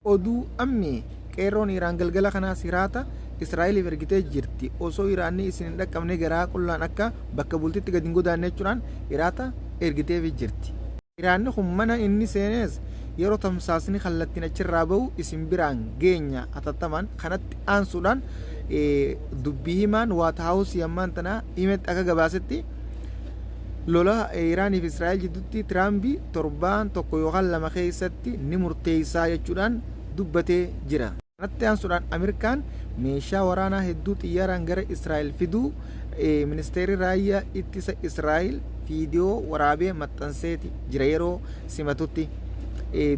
oduu ammi qeerroon Iraan galgala kanaa siraata Israa'eliif ergitee jirti. Osoo Iraanni isin hin dhaqqabne garaa qullaan akka bakka bultitti gadi hin godaanne jechuudhaan hiraata ergiteef jirti. Iraanni kun mana inni seenes yeroo tamsaasni kallattiin achirraa bahu isin biraan geenya atattamaan kanatti aansuudhaan dubbii himaan waata haawusii ammaan tanaa himetti akka gabaasetti lola Iraaniif Israa'el jidduutti Tiraambii torbaan tokko yookaan lama keessatti ni murteessaa jechuudhaan dubbatee jira. Kanatti aansuudhaan Ameerikaan meeshaa waraanaa hedduu xiyyaaraan gara Israa'el fiduu ministeerri raayyaa ittisa Israa'el viidiyoo waraabee maxxanseeti jira yeroo simatutti.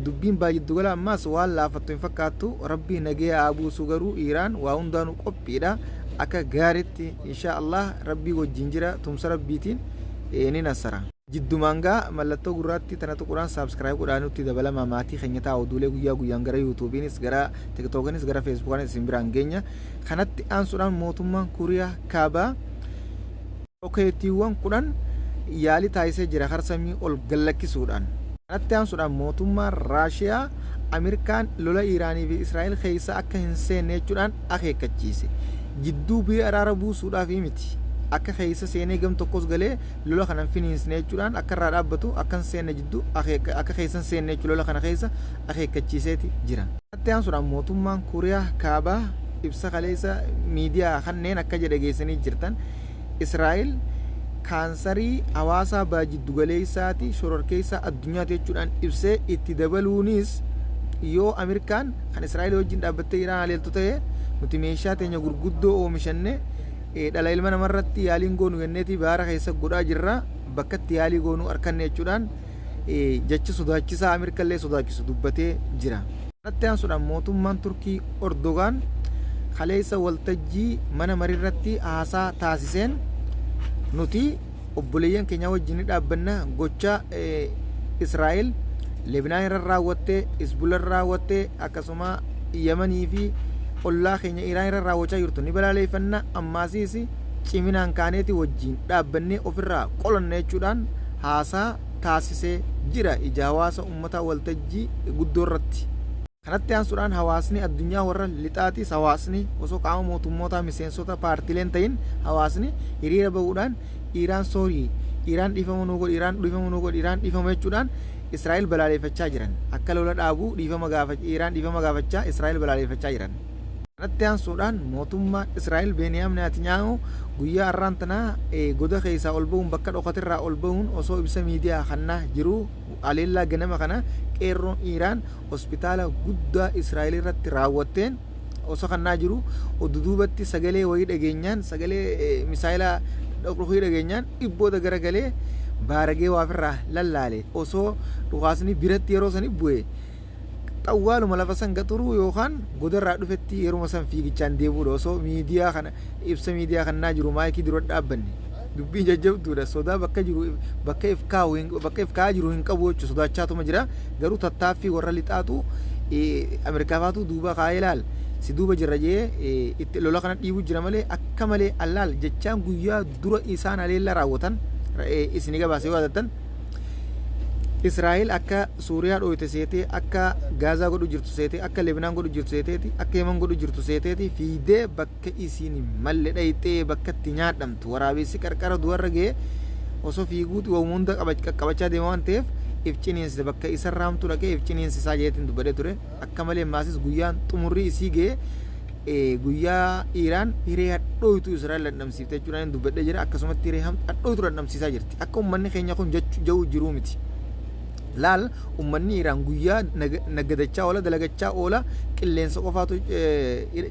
Dubbiin baay'ee ammaas waan laafattu hin fakkaattu rabbii nagaya haa buusu garuu Iraan waa hundaanuu qophiidha akka gaariitti insha Allah rabbii wajjin jira tumsa rabbiitiin ni nasara. Jiddumaangaa mallattoo gurraatti tana tuquraan saabskiraayib godhaanutti dabalama maatii keenya ta'a oduulee guyyaa guyyaan gara yuutuubiinis gara tiktookinis gara feesbuukaanis isin biraan geenya. Kanatti aansuudhaan mootummaan Kuuriyaa kaabaa rokeettiiwwan 10 yaalii taasisee jira harsamii ol gallakkisuudhaan. Kanatti aansuudhaan mootummaan Raashiyaa Ameerikaan lola Iraanii fi Israa'el keessa akka hin seenne jechuudhaan akeekkachiise. Jidduu biyya araara buusuudhaaf miti. Akka keessa seenee gam tokkos galee lola kana finiinsne jechuudhaan akka irraa dhaabbatu akka hin seenne jidduu akka keessa hin seenne jechuudha lola kana keessa akeekkachiiseeti jira. Kanatti aansuudhaan mootummaan Kuuriyaa kaabaa ibsa kaleessa miidiyaa kanneen akka jedhe geessanii jirtan Israa'el kaansarii hawaasaa baajiddu galeessaati shororkeessaa addunyaati jechuudhaan ibsee itti dabaluunis yoo Ameerikaan kan Israa'el wajjin dhaabbattee Iraan haleeltu ta'e nuti meeshaa teenya gurguddoo oomishanne dhala ilma namarratti yaaliin goonu jenneeti baara keessa godhaa jirra bakka itti yaalii goonuu arkanne jechuudhaan jecha sodaachisaa Ameerikallee sodaachisu dubbatee jira. Kanatti aansuudhaan mootummaan Turkii Ordogaan kaleessa waltajjii mana mariirratti haasaa taasiseen nuti obboleeyyan keenya wajjin dhaabbanna gocha Israa'el Lebanaan irra raawwattee Hizbullah irra raawwattee akkasuma Yemanii fi ollaa keenya Iraan irra raawwachaa jirtu ni balaaleeffanna ammaasiis ciminaan kaaneeti wajjin dhaabbannee ofirraa qolanna jechuudhaan haasaa taasisee jira ija hawaasa uummataa waltajjii guddoo irratti. Kanatti aansuudhaan hawaasni addunyaa warra lixaatis hawaasni osoo qaama mootummootaa miseensota paartileen ta'in hawaasni hiriira bahuudhaan Iraan soorii Iraan dhiifama nuu godhi Iraan dhiifama nuu godhi Iraan dhiifama jechuudhaan Israa'el balaaleeffachaa jiran akka lola dhaabuu dhiifama gaafachaa Iraan dhiifama gaafachaa Israa'el balaaleeffachaa jiran. Kanatti aansuudhaan mootummaan Israa'el Beniyaam Netanyaahuu guyyaa har'aan tanaa goda keessaa ol bahuun bakka dhokatirraa ol bahuun osoo ibsa miidiyaa kannaa jiru aleellaa ganama kana qeerroon Iraan hospitaala guddaa Israa'el irratti raawwatteen osoo kannaa jiru duubatti sagalee wayii dhageenyaan sagalee misaayilaa dhukaasii dhageenyaan dhibboota garagalee baaragee waafirraa lallaale osoo dhukaasni biratti yeroo sanii bu'e xawwaaluma lafa san gaxuruu yookaan godarraa dhufetti yeruma san fiigichaan deebi'uudha osoo miidiyaa kana ibsa miidiyaa kannaa jiru maayikii dura dhaabbanne dubbiin jajjabduudha sodaa bakka jiru bakka ifkaa jiru hin qabu jechuudha sodaachaatuma jira garuu tattaaffii warra lixaatu Ameerikaafaatu duuba kaa'ee ilaal si duuba jirra jee itti lola kana dhiibuu jira malee akka malee allaal jechaan guyyaa dura isaan aleella raawwatan isin gabaasee waadattan Israa'el akka Suuriyaa dhooyte seetee akka Gaazaa godhu jirtu seetee akka Lebanaan godhu jirtu seeteeti akka Yemen godhu jirtu seeteeti fiidee bakka isiin malle dhayxee bakka itti nyaadhamtu waraabessi qarqara duwarra ga'e osoo fiiguuti waan hunda qaqqabachaa deema waan ta'eef ifciniinsi bakka isa raamtu dhaqee ifciniinsi isaa jeetiin dubbadee ture akka malee maasis guyyaan xumurrii isii ga'e guyyaa Iraan hiree hadhooytu Israa'el dhandhamsiifte jechuudhaan dubbadhee jira akkasumatti hiree hadhooytu dhandhamsiisaa jirti akka uummanni keenya kun jechuu jiruu miti. Laal uummanni Iraan guyyaa naggadachaa oola dalagachaa oola qilleensa qofaatu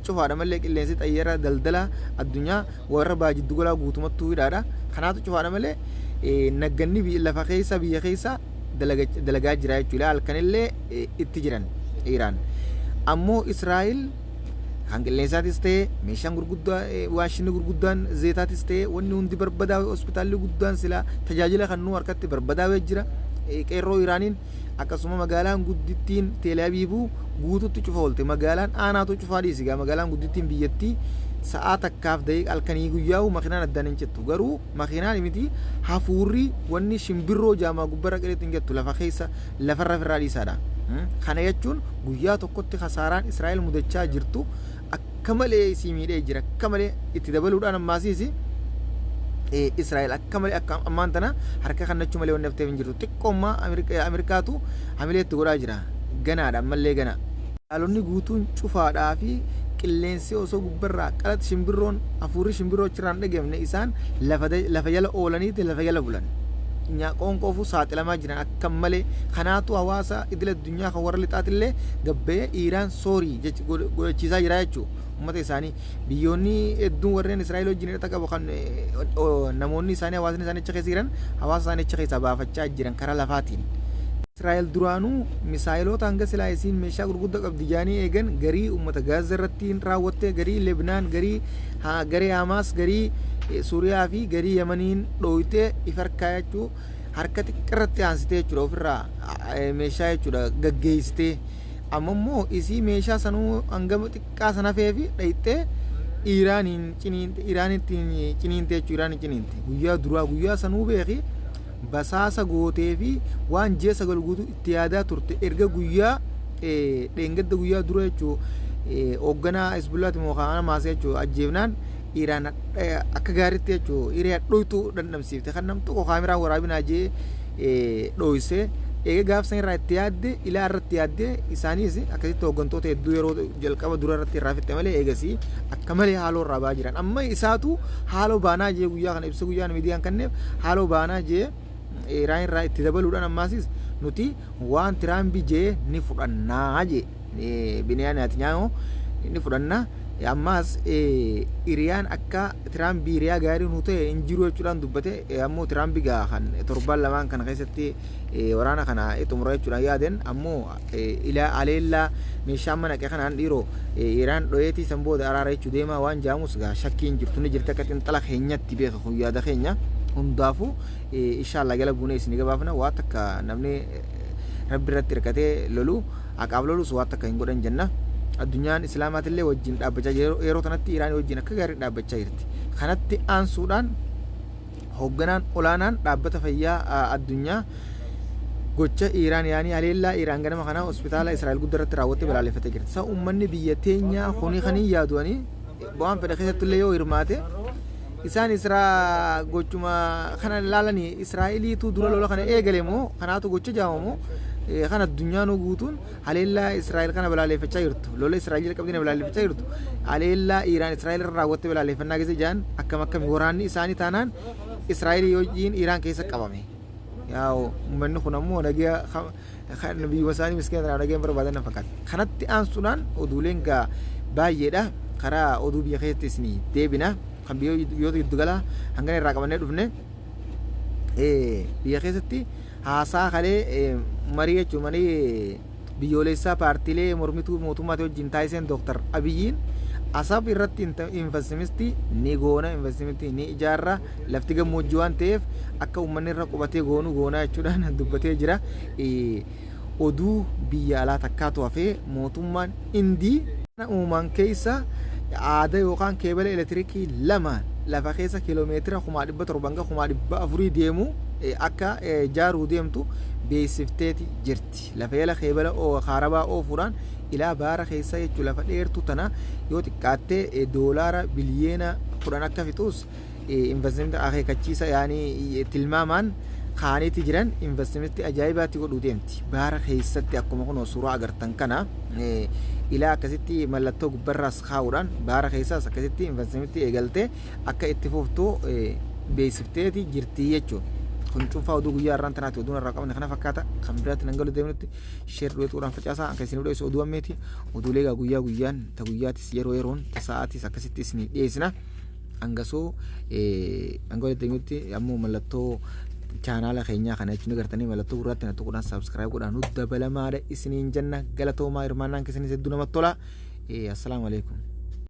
cufaadha malee qilleensi xayyaara daldala addunyaa warra baajiddu golaa guutumattuu hidhaadha kanaatu cufaadha malee nagganni lafa keessa biyya keessa dalagaa jira jechuudha halkanillee itti jiran Iraan ammoo Israa'el kan qilleensaatis ta'e meeshaan gurguddaa waashinni gurguddaan zeetaatis ta'e wanni hundi barbadaa'e hospitaalli guddaan silaa tajaajila kan nuu harkatti barbadaa'ee jira. Qeerroo Iraaniin akkasuma magaalaan guddittiin Teelaaviivuu guututti cufa oolte magaalaan aanaatu cufaa dhiisigaa magaalaan guddittiin biyyattii sa'aa takkaaf daqiiqa halkanii guyyaa'u makiinaan addaan hin jettu garuu makiinaan miti hafuurri wanni shimbirroo jaamaa gubbarra qilleetti hin jettu lafa keessa lafarra firraa dhiisaadha Kana jechuun guyyaa tokkotti kasaaraan Israa'el mudachaa jirtu akka malee isii miidhee jira. Akka malee itti dabaluudhaan ammaasiis Israa'el akka malee akka ammaan tana harka kannachuu malee wanni hafteef hin jirtu. Xiqqoommaa Ameerikaatu hamilee itti godhaa jira. Ganaadha ammallee gana. Haalonni guutuun cufaadhaa fi qilleensi osoo gubbarraa qalatti shimbirroon hafuurri shimbirroo achirraan dhageemne isaan lafa jala oolaniiti lafa jala bulan. Qoonqoofuu saaxilamaa jiran akka malee kanaatu hawaasa idil addunyaa kan warra lixaatillee gabbee Iiraan soorii godhachiisaa jira jechuudha. Uummata isaanii biyyoonni hedduun warreen Israa'el wajjin hidhata qabu kan namoonni isaanii hawaasni isaanii achi keessa jiran hawaasa isaanii achi keessa baafachaa jiran karaa lafaatiin. Israa'el duraanuu misaayiloota hanga silaa isiin meeshaa gurguddaa qabdi jaanii eegan garii uummata Gaazaa irratti raawwattee garii Lebnaan garii Hamaas garii Suuriyaa fi garii Yamaniin dhooytee ifarkaa jechuu harka xiqqirratti aansitee jechuudha ofirraa meeshaa jechuudha gaggeessitee. Amma immoo isii meeshaa sanuu hangama xiqqaa sana feefi dhayxee Iiraaniin ciniinte jechuudha. Guyyaa duraa guyyaa sanuu beeki basaasa gootee fi waan ji'a sagal guutuu itti yaadaa turte erga guyyaa dheengadda guyyaa dura jechuudha hoogganaa Hizbullaati mookaa maasee jechuudha ajjeefnaan Iiraan akka gaariitti jechuudha Iiraan dhoytuu dandamsiifte kan namtu kaameraan waraabinaa jee dhoysee eega gaafsan irraa itti yaadde ilaa irratti yaadde isaanis akkasitti hooggantoota hedduu yeroo jalqaba dura irratti irraa fitte malee eegasii akka malee haaloo irraa ba'aa jiran amma isaatu haaloo baanaa jee guyyaa kana ibsa guyyaan miidiyaan kanneef haaloo baanaa jee Iiraan irraa itti dabaluudhaan ammaasis nuti waan Tiraamp jee ni fudhannaa jee Biniyaan Netanyaahuu ni fudhannaa ammaas Iiraan akka Tiraamp hiriyaa gaarii nu ta'e hin jiru jechuudhaan dubbate ammoo Tiraamp kan torban lamaan kana keessatti waraana kana xumura jechuudhaan yaaden ammoo aleellaa meeshaa mana qe'ee kanaan dhiiroo Iiraan dhoyeetii san booda araara jechuu deemaa waan jaamus shakkiin jirtu ni jirti akka xinxala keenyatti beeka kun yaada keenya hundaafuu inshallah gala buunee isin gabaafna waan takka namni rabbi irratti hirkatee lolu aqaab lolus waan takka hin godhan jenna. Addunyaan islaamaatillee wajjin dhaabbachaa yeroo tanatti Iiraan wajjin akka gaarii dhaabbachaa jirti. Kanatti aansuudhaan hoogganaan olaanaan dhaabbata fayyaa addunyaa gocha Iiraan yaanii aleellaa Iiraan ganama kana hospitaala Israa'el guddaratti raawwattee balaaleffatee jirti. Isa uummanni biyya teenyaa kanii yaadu'anii waan fedha keessattillee yoo hirmaate isaan Israa gochuma kana laalanii Israa'eliitu dura lola kana eegale moo kanaatu gocha jaamamoo kan addunyaan guutuun aleellaa Israa'el kana balaaleffachaa jirtu lola Israa'el jalqabdina balaaleffachaa jirtu aleellaa Iiraan Israa'el irraa raawwattee balaaleffannaa keessa jiran akkam waraanni isaanii taanaan Israa'el wajjin Iiraan keessa qabame yaa'u uummanni kun ammoo nagaa kan biyya isaanii miskiina irraa nagaa barbaadan fakkaata. Kanatti aansuudhaan oduuleen gaa baay'eedha karaa oduu biyya keessatti isinii deebina kan biyyoota giddugala hangana irraa qabannee dhufne biyya keessatti haasaa kalee marii jechuun marii biyyoolessaa paartiilee mormituu mootummaatti wajjin taasiseen Dr. Abiyyiin asab irratti investimentii ni goona investimentii ni ijaarra lafti gammoojjii waan ta'eef akka uummanni irra qubatee goonaa jechuudhaan dubbatee jira. Oduu biyya alaa takkaatu hafee mootummaan Indii uumaan keessa aadaa yookaan keebala elektiriikii lama lafa keessa kiiloomeetira 700 deemu akka jaaruu deemtu beeksifteeti jirti. Lafa jala keebala kaarabaa oofuudhaan ilaa baara keessa jechuun lafa dheertuu tana yoo xiqqaattee doolaara biliyeena 10 akka fixuus investimentii akeekkachiisa yaanii tilmaamaan kaaniiti jiran investimentii ajaa'ibaatti godhuu deemti. Baara keessatti akkuma kun suuraa agartan kana ilaa akkasitti mallattoo gubbarraas kaa'uudhaan baara keessaas akkasitti investimentii eegaltee akka itti fuftuu beeksifteeti jirti jechuudha. Kun cuunfaa oduu guyyaa irraan tanaati oduun irraa qabne kana fakkaata kan biraatti nan galu deemnutti sheer du'eetuudhaan facaasaa akka isin dhoo'es oduu ammeeti oduulee gaa guyyaa guyyaan ta guyyaatis yeroon ta sa'aatis akkasitti isin dhiyeessina hangasoo hanga deemnutti ammoo mallattoo chaanaala keenyaa kana jechuun agartanii mallattoo gurraatti na tuquudhaan saabskiraayib godhaan nu dabalamaadha isiniin jenna galatoomaa hirmaannaan keessaniis hedduu namatti tola. Assalaamu alaikum.